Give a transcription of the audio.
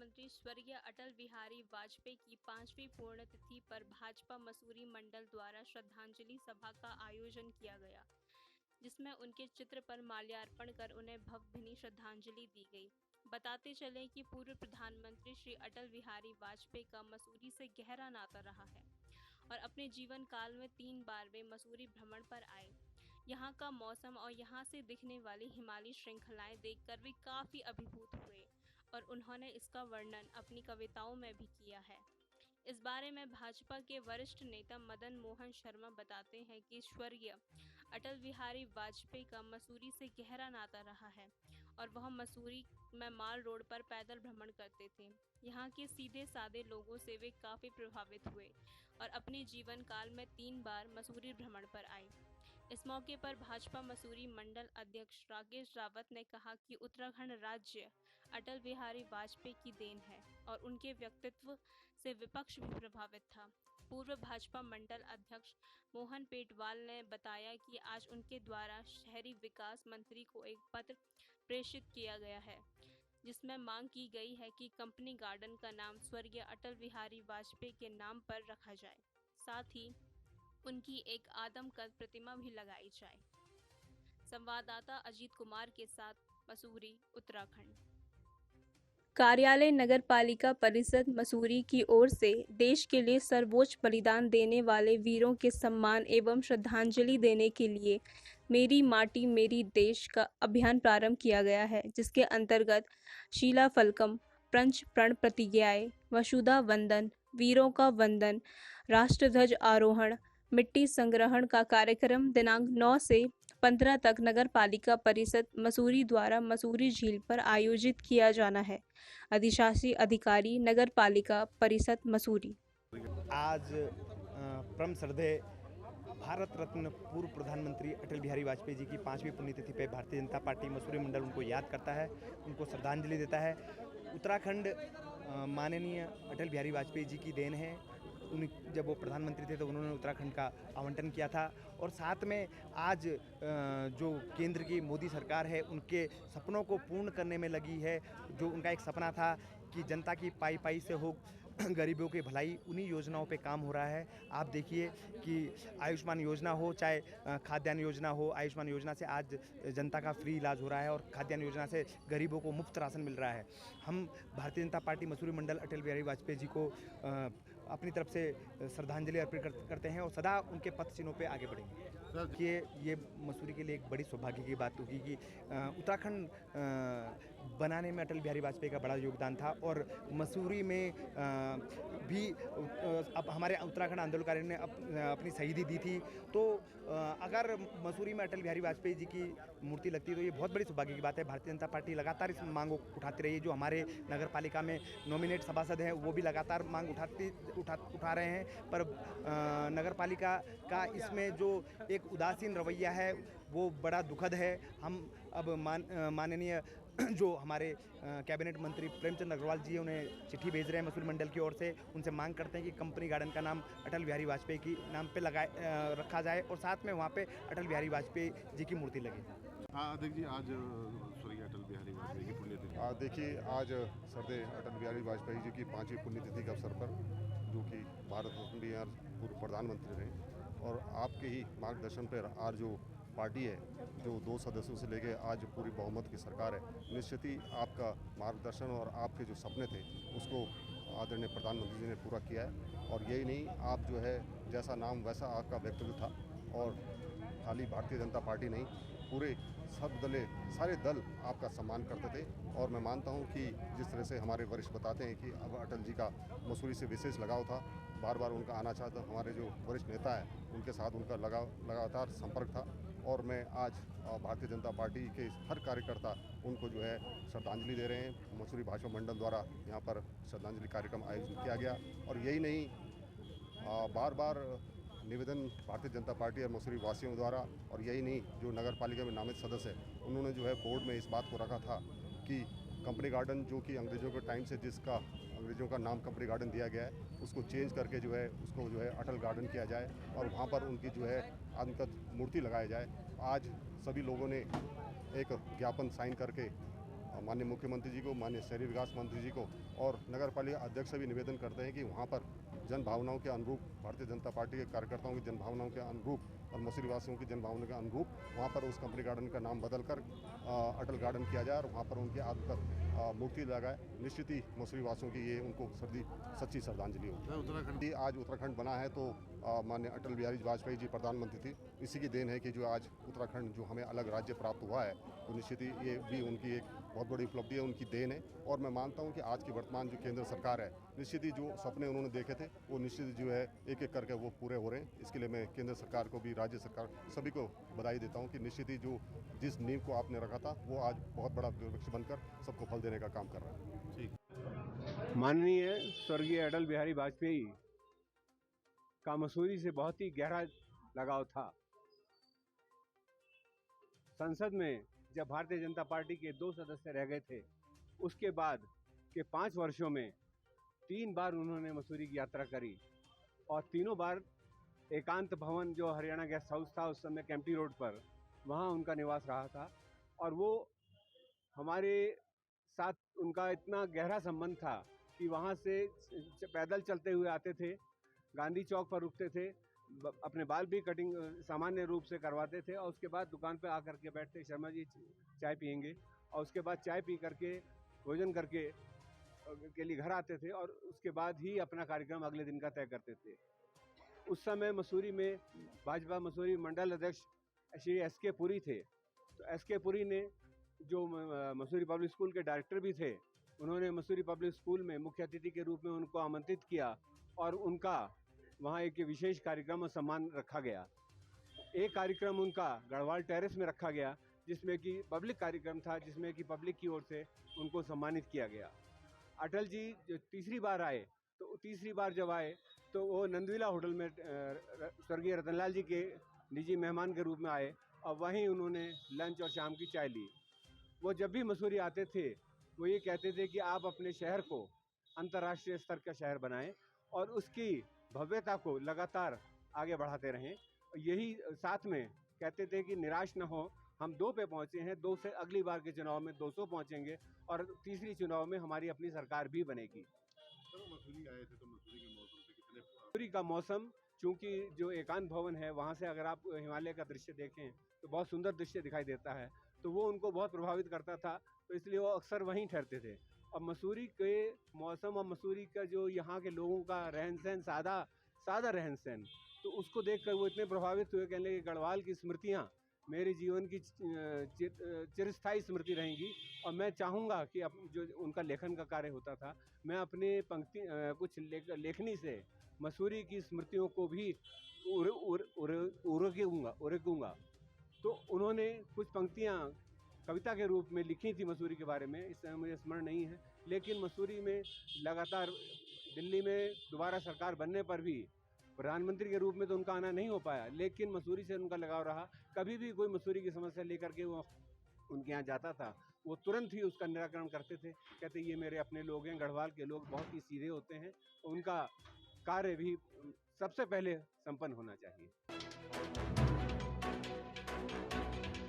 प्रधानमंत्री स्वर्गीय अटल बिहारी वाजपेयी की 5वीं पुण्यतिथि पर भाजपा मसूरी मंडल द्वारा श्रद्धांजलि सभा का आयोजन किया गया, जिसमें उनके चित्र पर माल्यार्पण कर उन्हें भावभीनी श्रद्धांजलि दी गई। बताते चलें कि पूर्व प्रधानमंत्री श्री अटल बिहारी वाजपेयी का मसूरी से गहरा नाता रहा है और अपने जीवन काल में 3 बार वे मसूरी भ्रमण पर आए। यहाँ का मौसम और यहाँ से दिखने वाली हिमालयी श्रृंखलाएं देखकर वे काफ़ी अभिभूत हुए और उन्होंने इसका वर्णन अपनी कविताओं में भी किया है। इस बारे में भाजपा के वरिष्ठ नेता मदन मोहन शर्मा बताते हैं कि स्वर्गीय अटल बिहारी वाजपेयी का मसूरी से गहरा नाता रहा है और वह मसूरी में माल रोड पर पैदल भ्रमण करते थे। यहाँ के सीधे सादे लोगों से वे काफ़ी प्रभावित हुए और अपने जीवन काल में 3 बार मसूरी भ्रमण पर आए। इस मौके पर भाजपा मसूरी मंडल अध्यक्ष राकेश रावत ने कहा कि उत्तराखंड राज्य अटल बिहारी वाजपेयी की देन है और उनके व्यक्तित्व से विपक्ष भी प्रभावित था। पूर्व भाजपा मंडल अध्यक्ष मोहन पेटवाल ने बताया कि आज उनके द्वारा शहरी विकास मंत्री को एक पत्र प्रेषित किया गया है, जिसमें मांग की गई है कि कंपनी गार्डन का नाम स्वर्गीय अटल बिहारी वाजपेयी के नाम पर रखा जाए, साथ ही उनकी एक आदमकद प्रतिमा भी लगाई जाए। संवाददाता अजीत कुमार के साथ मसूरी, उत्तराखंड। कार्यालय नगर पालिका परिषद मसूरी की ओर से देश के लिए सर्वोच्च बलिदान देने वाले वीरों के सम्मान एवं श्रद्धांजलि देने के लिए मेरी माटी मेरी देश का अभियान प्रारंभ किया गया है, जिसके अंतर्गत शीला फलकम, पंच प्रण प्रतिज्ञाएं, वसुधा वंदन, वीरों का वंदन, राष्ट्रध्वज आरोहण, मिट्टी संग्रहण का कार्यक्रम दिनांक 9 से 15 तक नगर पालिका परिषद मसूरी द्वारा मसूरी झील पर आयोजित किया जाना है। अधिशासी अधिकारी नगर पालिका परिषद मसूरी। आज परम श्रद्धेय भारत रत्न पूर्व प्रधानमंत्री अटल बिहारी वाजपेयी जी की 5वीं पुण्यतिथि पर भारतीय जनता पार्टी मसूरी मंडल उनको याद करता है, उनको श्रद्धांजलि देता है। उत्तराखंड माननीय अटल बिहारी वाजपेयी जी की देन है। जब वो प्रधानमंत्री थे तो उन्होंने उत्तराखंड का आवंटन किया था और साथ में आज जो केंद्र की मोदी सरकार है उनके सपनों को पूर्ण करने में लगी है। जो उनका एक सपना था कि जनता की पाई पाई से हो गरीबों की भलाई, उन्हीं योजनाओं पे काम हो रहा है। आप देखिए कि आयुष्मान योजना हो, चाहे खाद्यान्न योजना हो, आयुष्मान योजना से आज जनता का फ्री इलाज हो रहा है और खाद्यान्न योजना से गरीबों को मुफ्त राशन मिल रहा है। हम भारतीय जनता पार्टी मसूरी मंडल अटल बिहारी वाजपेयी जी को अपनी तरफ से श्रद्धांजलि अर्पित करते हैं और सदा उनके पथ चिन्हों पे आगे बढ़ेंगे। कि ये मसूरी के लिए एक बड़ी सौभाग्य की बात होगी कि उत्तराखंड बनाने में अटल बिहारी वाजपेयी का बड़ा योगदान था और मसूरी में भी अब हमारे उत्तराखंड आंदोलनकारियों ने अपनी शहीदी दी थी। तो अगर मसूरी में अटल बिहारी वाजपेयी जी की मूर्ति लगती है तो ये बहुत बड़ी सौभाग्य की बात है। भारतीय जनता पार्टी लगातार इस मांग को उठाती रही है। जो हमारे नगर पालिका में नॉमिनेट सभासद हैं वो भी लगातार मांग उठा रहे हैं, पर नगर पालिका का इसमें जो एक उदासीन रवैया है वो बड़ा दुखद है। हम अब माननीय जो हमारे कैबिनेट मंत्री प्रेमचंद अग्रवाल जी उन्हें चिट्ठी भेज रहे हैं मसूरी मंडल की ओर से, उनसे मांग करते हैं कि कंपनी गार्डन का नाम अटल बिहारी वाजपेयी की नाम पे रखा जाए और साथ में वहाँ पे अटल बिहारी वाजपेयी जी की मूर्ति लगे। अध्यक्ष जी, आज स्वर्गीय अटल बिहारी वाजपेयी की पुण्यतिथि। देखिए, आज श्रद्धेय अटल बिहारी वाजपेयी जी की 5वीं पुण्यतिथि के अवसर पर, जो कि भारत रत्न पूर्व प्रधानमंत्री रहे, और आपके ही मार्गदर्शन पर आज जो पार्टी है, जो 2 सदस्यों से लेकर आज पूरी बहुमत की सरकार है, निश्चित ही आपका मार्गदर्शन और आपके जो सपने थे उसको आदरणीय प्रधानमंत्री जी ने पूरा किया है। और यही नहीं, आप जो है जैसा नाम वैसा आपका व्यक्तित्व था और खाली भारतीय जनता पार्टी नहीं, पूरे सारे दल आपका सम्मान करते थे। और मैं मानता हूं कि जिस तरह से हमारे वरिष्ठ बताते हैं कि अब अटल जी का मसूरी से विशेष लगाव था, बार बार उनका आना चाहता, हमारे जो वरिष्ठ नेता है उनके साथ उनका लगातार संपर्क था। और मैं आज भारतीय जनता पार्टी के हर कार्यकर्ता उनको जो है श्रद्धांजलि दे रहे हैं। मसूरी भाजपा मंडल द्वारा यहाँ पर श्रद्धांजलि कार्यक्रम आयोजित किया गया। और यही नहीं, बार बार निवेदन भारतीय जनता पार्टी और मसूरी वासियों द्वारा, और यही नहीं, जो नगर पालिका में नामित सदस्य है उन्होंने जो है बोर्ड में इस बात को रखा था कि कंपनी गार्डन, जो कि अंग्रेज़ों के टाइम से जिसका अंग्रेज़ों का नाम कंपनी गार्डन दिया गया है, उसको चेंज करके जो है उसको जो है अटल गार्डन किया जाए और वहाँ पर उनकी जो है आदमकद मूर्ति लगाई जाए। आज सभी लोगों ने एक ज्ञापन साइन करके माननीय मुख्यमंत्री जी को, माननीय शहरी विकास मंत्री जी को और नगर पालिका अध्यक्ष से भी निवेदन करते हैं कि वहाँ पर जन भावनाओं के अनुरूप, भारतीय जनता पार्टी के कार्यकर्ताओं की जन भावनाओं के अनुरूप और मसूरी वासियों की जन भावनाओं के अनुरूप वहाँ पर उस कंपनी गार्डन का नाम बदलकर अटल गार्डन किया जाए और वहाँ पर उनकी आत्मकथ मूर्ति लगाए। निश्चित ही मसूरी वासियों की ये उनको सच्ची श्रद्धांजलि होगी। उत्तराखंड आज उत्तराखंड बना है तो माननीय अटल बिहारी वाजपेयी जी प्रधानमंत्री थे, इसी की देन है कि जो आज उत्तराखंड जो हमें अलग राज्य प्राप्त हुआ है, तो निश्चित ही ये भी उनकी एक बहुत बड़ी उपलब्धि है, उनकी देन है। और मैं मानता हूँ कि आज की वर्तमान जो केंद्र सरकार है, निश्चित ही जो सपने उन्होंने देखे थे वो निश्चित जो है एक एक करके वो पूरे हो रहे हैं। इसके लिए मैं केंद्र सरकार को भी, राज्य सरकार सभी को बधाई देता हूँ कि निश्चित ही जो जिस नींव को आपने रखा था वो आज बहुत बड़ा वृक्ष बनकर सबको फल देने का काम कर रहा है। ठीक। माननीय स्वर्गीय अटल बिहारी वाजपेयी का मसूरी से बहुत ही गहरा लगाव था। संसद में जब भारतीय जनता पार्टी के 2 सदस्य रह गए थे, उसके बाद के 5 वर्षों में 3 बार उन्होंने मसूरी की यात्रा करी और तीनों बार एकांत भवन जो हरियाणा गेस्ट हाउस था उस समय केम्प्टी रोड पर, वहाँ उनका निवास रहा था। और वो हमारे साथ उनका इतना गहरा संबंध था कि वहाँ से पैदल चलते हुए आते थे, गांधी चौक पर रुकते थे, अपने बाल भी कटिंग सामान्य रूप से करवाते थे और उसके बाद दुकान पे आकर के बैठते, शर्मा जी चाय पियेंगे, और उसके बाद चाय पी करके भोजन करके के लिए घर आते थे और उसके बाद ही अपना कार्यक्रम अगले दिन का तय करते थे। उस समय मसूरी में भाजपा मसूरी मंडल अध्यक्ष श्री S.K. पुरी थे। तो S.K. पुरी ने जो मसूरी पब्लिक स्कूल के डायरेक्टर भी थे, उन्होंने मसूरी पब्लिक स्कूल में मुख्य अतिथि के रूप में उनको आमंत्रित किया और उनका वहाँ एक विशेष कार्यक्रम और सम्मान रखा गया। एक कार्यक्रम उनका गढ़वाल टेरेस में रखा गया जिसमें कि पब्लिक कार्यक्रम था, जिसमें कि पब्लिक की ओर से उनको सम्मानित किया गया। अटल जी जो तीसरी बार आए, तो तीसरी बार जब आए तो वो नंदविला होटल में स्वर्गीय रतनलाल जी के निजी मेहमान के रूप में आए और वहीं उन्होंने लंच और शाम की चाय ली। वो जब भी मसूरी आते थे वो ये कहते थे कि आप अपने शहर को अंतर्राष्ट्रीय स्तर का शहर बनाएं और उसकी भव्यता को लगातार आगे बढ़ाते रहें। यही साथ में कहते थे कि निराश न हो, हम 2 पे पहुंचे हैं, 2 से अगली बार के चुनाव में 200 पहुंचेंगे और तीसरी चुनाव में हमारी अपनी सरकार भी बनेगी। मसूरी आए थे तो मसूरी के मौसम से कितने? मसूरी का मौसम, चूँकि जो एकांत भवन है वहाँ से अगर आप हिमालय का दृश्य देखें तो बहुत सुंदर दृश्य दिखाई देता है, तो वो उनको बहुत प्रभावित करता था, तो इसलिए वो अक्सर वहीं ठहरते थे। और मसूरी के मौसम और मसूरी का जो यहाँ के लोगों का रहन सहन, सादा रहन सहन, तो उसको देखकर वो इतने प्रभावित हुए, कहने लगे गढ़वाल की स्मृतियाँ मेरे जीवन की चिरस्थायी स्मृति रहेंगी और मैं चाहूँगा कि जो उनका लेखन का कार्य होता था, मैं अपने पंक्ति कुछ लेखनी से मसूरी की स्मृतियों को भी उरकूँगा। तो उन्होंने कुछ पंक्तियाँ कविता के रूप में लिखी थी मसूरी के बारे में, इस समय मुझे स्मरण नहीं है, लेकिन मसूरी में लगातार दिल्ली में दोबारा सरकार बनने पर भी प्रधानमंत्री के रूप में तो उनका आना नहीं हो पाया, लेकिन मसूरी से उनका लगाव रहा। कभी भी कोई मसूरी की समस्या लेकर के वो उनके यहाँ जाता था, वो तुरंत ही उसका निराकरण करते थे। कहते ये मेरे अपने लोग हैं, गढ़वाल के लोग बहुत ही सीधे होते हैं, उनका कार्य भी सबसे पहले संपन्न होना चाहिए।